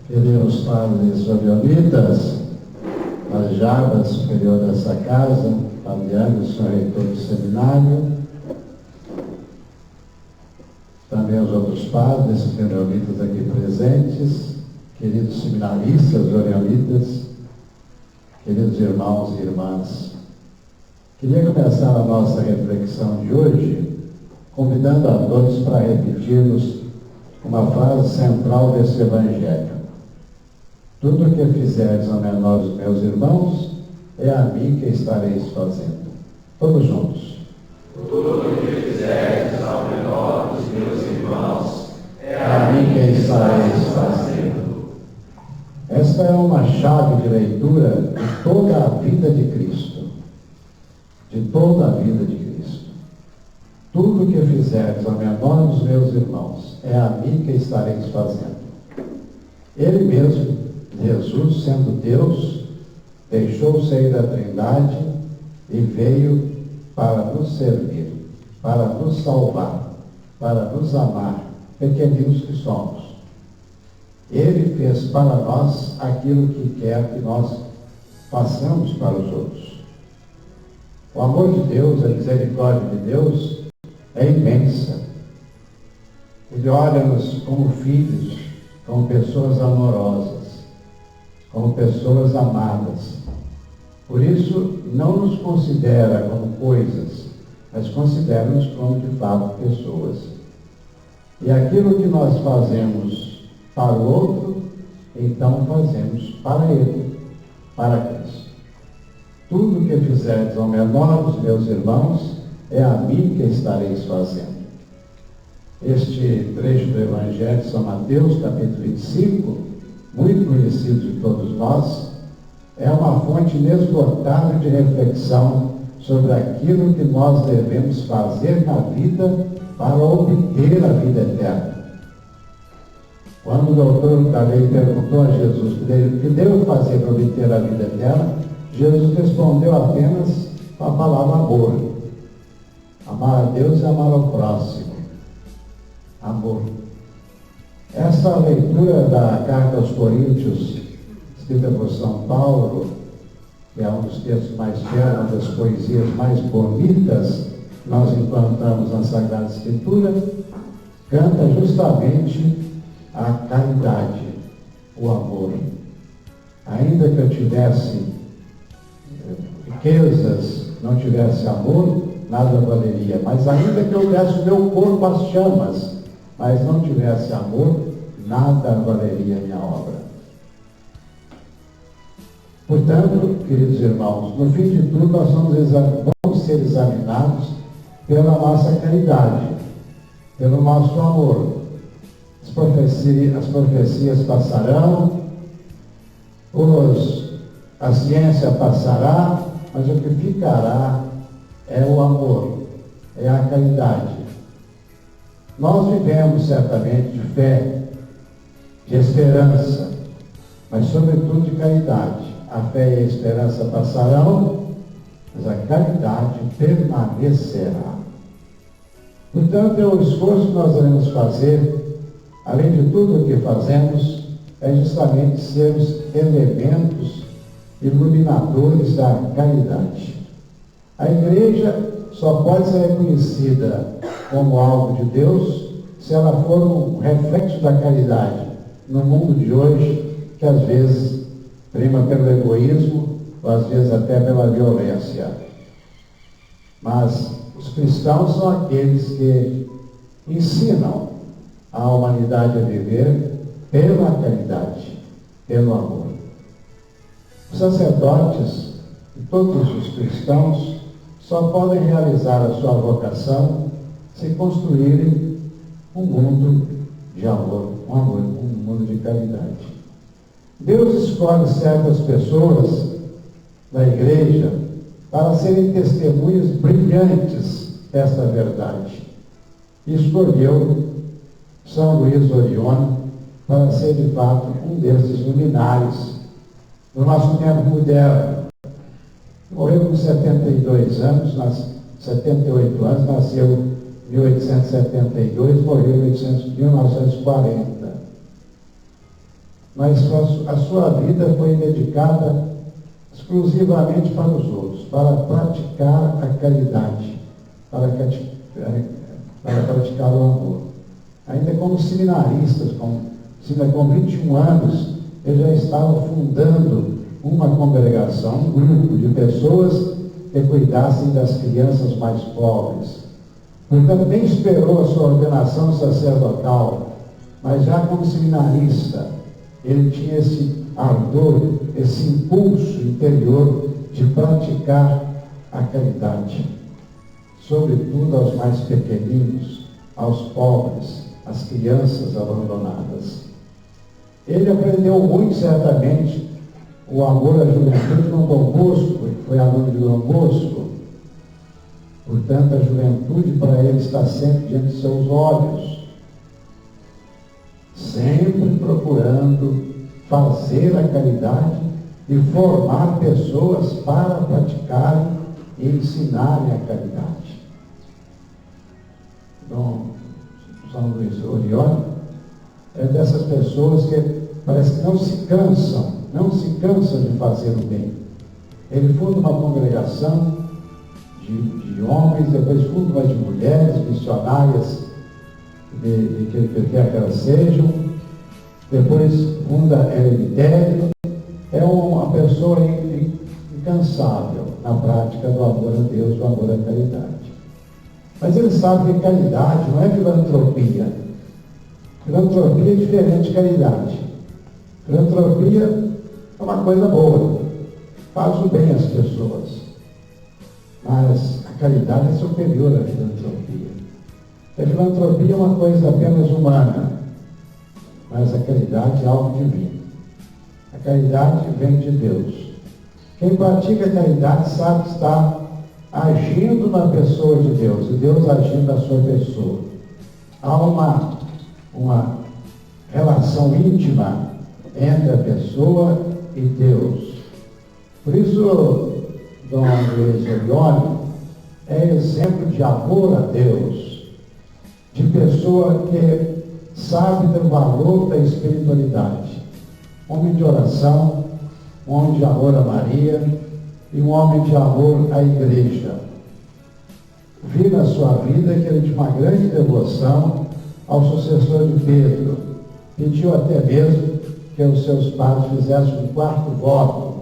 Queridos padres orionitas, as Jabas, superior dessa casa, Padre Anderson, reitor do seminário, também os outros padres orionitas aqui presentes, queridos seminaristas orionitas, queridos irmãos e irmãs. Queria começar a nossa reflexão de hoje convidando a todos para repetirmos uma frase central desse Evangelho. Tudo o que fizeres ao menor dos meus irmãos, é a mim que estareis fazendo. Todos juntos. Tudo o que fizeres ao menor dos meus irmãos, é a mim que estareis fazendo. Esta é uma chave de leitura de toda a vida de Cristo. De toda a vida de Cristo. Tudo o que fizeres ao menor dos meus irmãos, é a mim que estareis fazendo. Ele mesmo, Jesus, sendo Deus, deixou o seio da Trindade e veio para nos servir, para nos salvar, para nos amar, pequeninos que somos. Ele fez para nós aquilo que quer que nós façamos para os outros. O amor de Deus, a misericórdia de Deus é imensa. Ele olha-nos como filhos, como pessoas amorosas, como pessoas amadas. Por isso, não nos considera como coisas, mas considera-nos como, de fato, pessoas. E aquilo que nós fazemos para o outro, então fazemos para ele, para Cristo. Tudo o que fizeres ao menor dos meus irmãos, é a mim que estareis fazendo. Este trecho do Evangelho de São Mateus, capítulo 25, muito conhecido de todos nós, é uma fonte inesgotável de reflexão sobre aquilo que nós devemos fazer na vida para obter a vida eterna. Quando o doutor Calei perguntou a Jesus o que devo fazer para obter a vida eterna, Jesus respondeu apenas com a palavra amor. Amar a Deus e amar ao próximo. Amor. Essa leitura da carta aos Coríntios, escrita por São Paulo, que é um dos textos mais belos, uma das poesias mais bonitas que nós encontramos na Sagrada Escritura, canta justamente a caridade, o amor. Ainda que eu tivesse riquezas, não tivesse amor, nada valeria. Mas ainda que eu desse o meu corpo às chamas, mas não tivesse amor, nada valeria a minha obra. Portanto, queridos irmãos, no fim de tudo, nós vamos ser examinados pela nossa caridade, pelo nosso amor. As profecias passarão, a ciência passará, mas o que ficará é o amor, é a caridade. Nós vivemos certamente de fé, de esperança, mas sobretudo de caridade. A fé e a esperança passarão, mas a caridade permanecerá. Portanto, o esforço que nós devemos fazer, além de tudo o que fazemos, é justamente sermos elementos iluminadores da caridade. A igreja só pode ser reconhecida como algo de Deus se ela for um reflexo da caridade no mundo de hoje, que às vezes prima pelo egoísmo, ou às vezes até pela violência. Mas os cristãos são aqueles que ensinam a humanidade a viver pela caridade, pelo amor. Os sacerdotes e todos os cristãos só podem realizar a sua vocação se construírem um mundo de amor, um mundo de caridade. Deus escolhe certas pessoas da igreja para serem testemunhas brilhantes desta verdade. E escolheu São Luís Orione para ser de fato um desses luminares do nosso tempo moderno. Morreu com 72 anos, 78 anos, nasceu 1872, morreu em 1940. Mas a sua vida foi dedicada exclusivamente para os outros, para praticar a caridade, para praticar o amor. Ainda como seminaristas, com 21 anos, ele já estava fundando uma congregação, um grupo de pessoas que cuidassem das crianças mais pobres. Portanto, nem esperou a sua ordenação sacerdotal, mas já como seminarista, ele tinha esse ardor, esse impulso interior de praticar a caridade, sobretudo aos mais pequeninos, aos pobres, às crianças abandonadas. Ele aprendeu muito, certamente, o amor à juventude com Dom Bosco, que foi aluno de Dom Bosco. Portanto, a juventude para ele está sempre diante de seus olhos, sempre procurando fazer a caridade e formar pessoas para praticarem e ensinarem a caridade. Dom São Luís Orione é dessas pessoas que parece que não se cansam de fazer o bem. Ele funda uma congregação de homens, depois funda uma de mulheres, missionárias, de que quer que elas sejam, depois funda Eremitério. É uma pessoa incansável na prática do amor a Deus, do amor à caridade. Mas ele sabe que caridade não é filantropia. Filantropia é diferente de caridade. Filantropia é uma coisa boa, faz o bem às pessoas. Mas a caridade é superior à filantropia. A filantropia é uma coisa apenas humana, mas a caridade é algo divino. A caridade vem de Deus. Quem pratica a caridade sabe que está agindo na pessoa de Deus, e Deus agindo na sua pessoa. Há uma relação íntima entre a pessoa e Deus. Por isso, Dom Luís Orione é exemplo de amor a Deus, de pessoa que sabe do valor da espiritualidade. Homem de oração, um homem de amor a Maria e um homem de amor à Igreja. Vi na sua vida que ele tinha uma grande devoção ao sucessor de Pedro. Pediu até mesmo que os seus pais fizessem um quarto voto,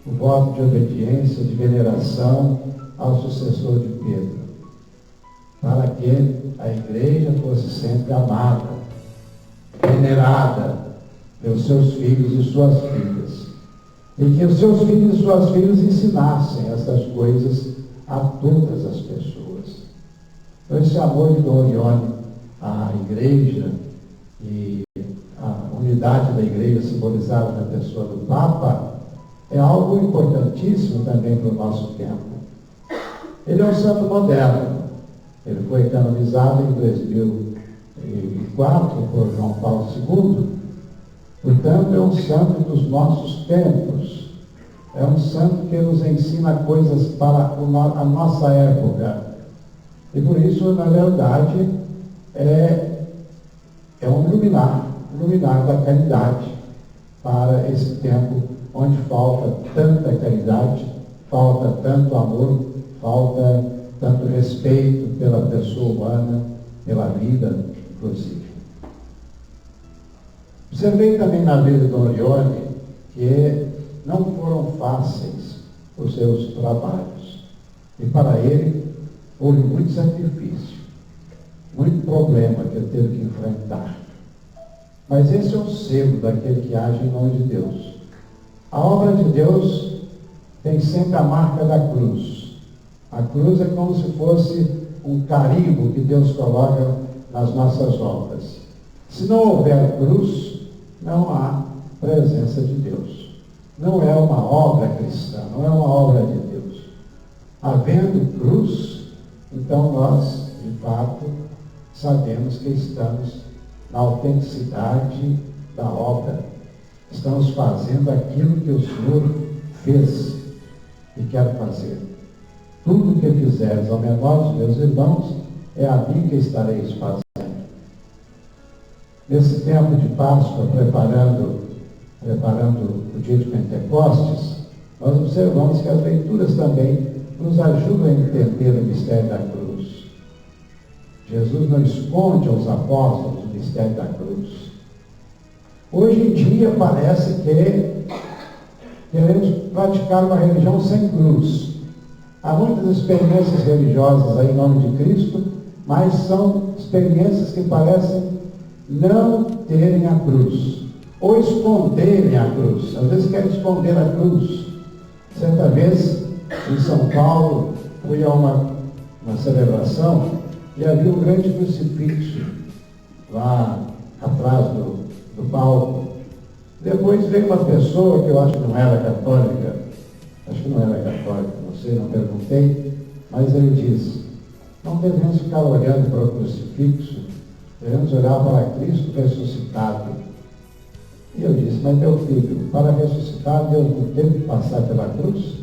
o voto de obediência, de veneração ao sucessor de Pedro, para que a Igreja fosse sempre amada, venerada pelos seus filhos e suas filhas, e que os seus filhos e suas filhas ensinassem essas coisas a todas as pessoas. Então, esse amor de Dom Orione à Igreja e a unidade da Igreja simbolizada na pessoa do Papa é algo importantíssimo também para o nosso tempo. Ele é um santo moderno. Ele foi canonizado em 2004 por João Paulo II. Portanto, é um santo dos nossos tempos. É um santo que nos ensina coisas para a nossa época. E por isso, na verdade, é um luminar da caridade para esse tempo onde falta tanta caridade, falta tanto amor, falta tanto respeito pela pessoa humana, pela vida, inclusive. Observei também na vida de Dom Orione que não foram fáceis os seus trabalhos. E para ele houve muito sacrifício, muito problema que ele teve que enfrentar. Mas esse é o selo daquele que age em nome de Deus. A obra de Deus tem sempre a marca da cruz. A cruz é como se fosse um carimbo que Deus coloca nas nossas obras. Se não houver cruz, não há presença de Deus. Não é uma obra cristã, não é uma obra de Deus. Havendo cruz, então nós, de fato, sabemos que estamos na autenticidade da obra. Estamos fazendo aquilo que o Senhor fez e quer fazer. Tudo que fizeres ao menor dos meus irmãos, é a mim que estareis fazendo. Nesse tempo de Páscoa, preparando o dia de Pentecostes, nós observamos que as leituras também nos ajudam a entender o mistério da cruz. Jesus não esconde aos apóstolos o mistério da cruz. Hoje em dia parece que queremos praticar uma religião sem cruz. Há muitas experiências religiosas aí em nome de Cristo, mas são experiências que parecem não terem a cruz, ou esconderem a cruz. Às vezes querem esconder a cruz. Certa vez, em São Paulo, fui a uma celebração e havia um grande crucifixo lá atrás do palco. Depois veio uma pessoa que eu acho que não era católica, não sei, não perguntei, mas ele disse: não devemos ficar olhando para o crucifixo, devemos olhar para Cristo ressuscitado. E eu disse: mas meu filho, para ressuscitar Deus não teve que passar pela cruz?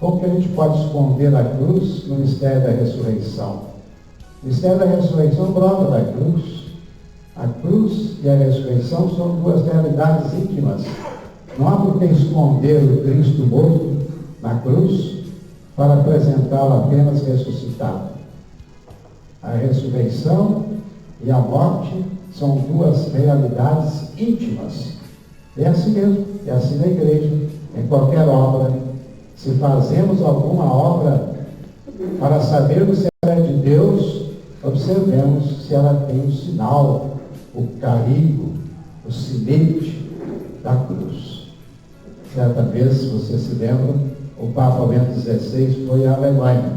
Como que a gente pode esconder a cruz no mistério da ressurreição? O mistério da ressurreição brota da cruz. A cruz e a ressurreição são duas realidades íntimas. Não há por que esconder o Cristo morto na cruz para apresentá-lo apenas ressuscitado. A ressurreição e a morte são duas realidades íntimas. É assim mesmo, é assim na igreja, em qualquer obra. Se fazemos alguma obra para sabermos se ela é de Deus, observemos se ela tem o sinal, o carimbo, o sinete da cruz. Certa vez, você se lembra, o Papa Bento XVI foi à Alemanha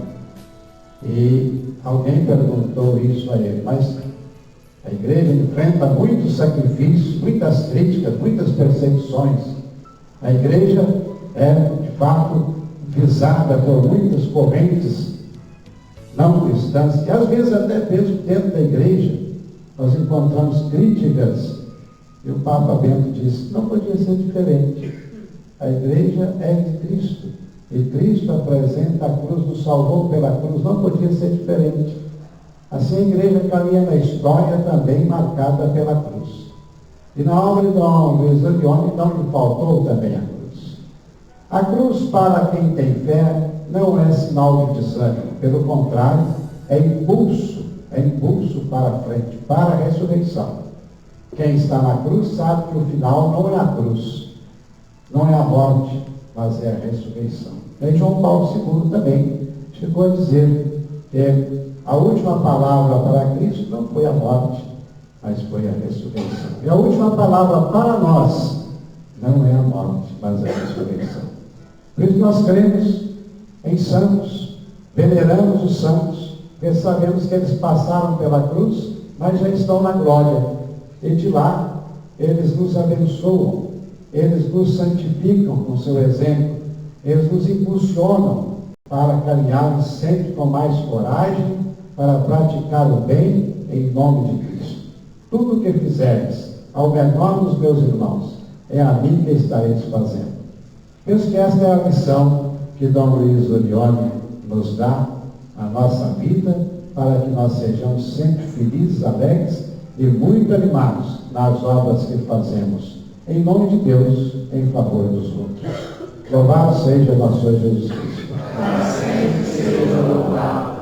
e alguém perguntou isso a ele: mas a igreja enfrenta muitos sacrifícios, muitas críticas, muitas perseguições. A igreja é, de fato, visada por muitas correntes não cristãs, e às vezes até mesmo dentro da igreja nós encontramos críticas, e o Papa Bento disse: não podia ser diferente. A igreja é de Cristo, e Cristo apresenta a cruz, nos salvou pela cruz, não podia ser diferente. Assim a igreja caminha na história também marcada pela cruz. E na obra de Dom Luiz Orione não lhe faltou também a cruz. A cruz, para quem tem fé, não é sinal de desânimo, pelo contrário, é impulso para frente, para a ressurreição. Quem está na cruz sabe que o final não é a cruz, não é a morte, mas é a ressurreição. E João Paulo II também chegou a dizer que a última palavra para Cristo não foi a morte, mas foi a ressurreição. E a última palavra para nós não é a morte, mas é a ressurreição. Por isso nós cremos em santos, veneramos os santos, porque sabemos que eles passaram pela cruz, mas já estão na glória. E de lá, eles nos abençoam, eles nos santificam com seu exemplo, eles nos impulsionam para caminharmos sempre com mais coragem, para praticar o bem em nome de Cristo. Tudo o que fizeres ao menor dos meus irmãos, é a mim que estareis fazendo. Penso que esta é a lição que Dom Luiz Orione nos dá na nossa vida, para que nós sejamos sempre felizes, alegres e muito animados nas obras que fazemos, em nome de Deus, em favor dos outros. Louvado seja nosso Senhor Jesus Cristo. Para sempre seja louvado.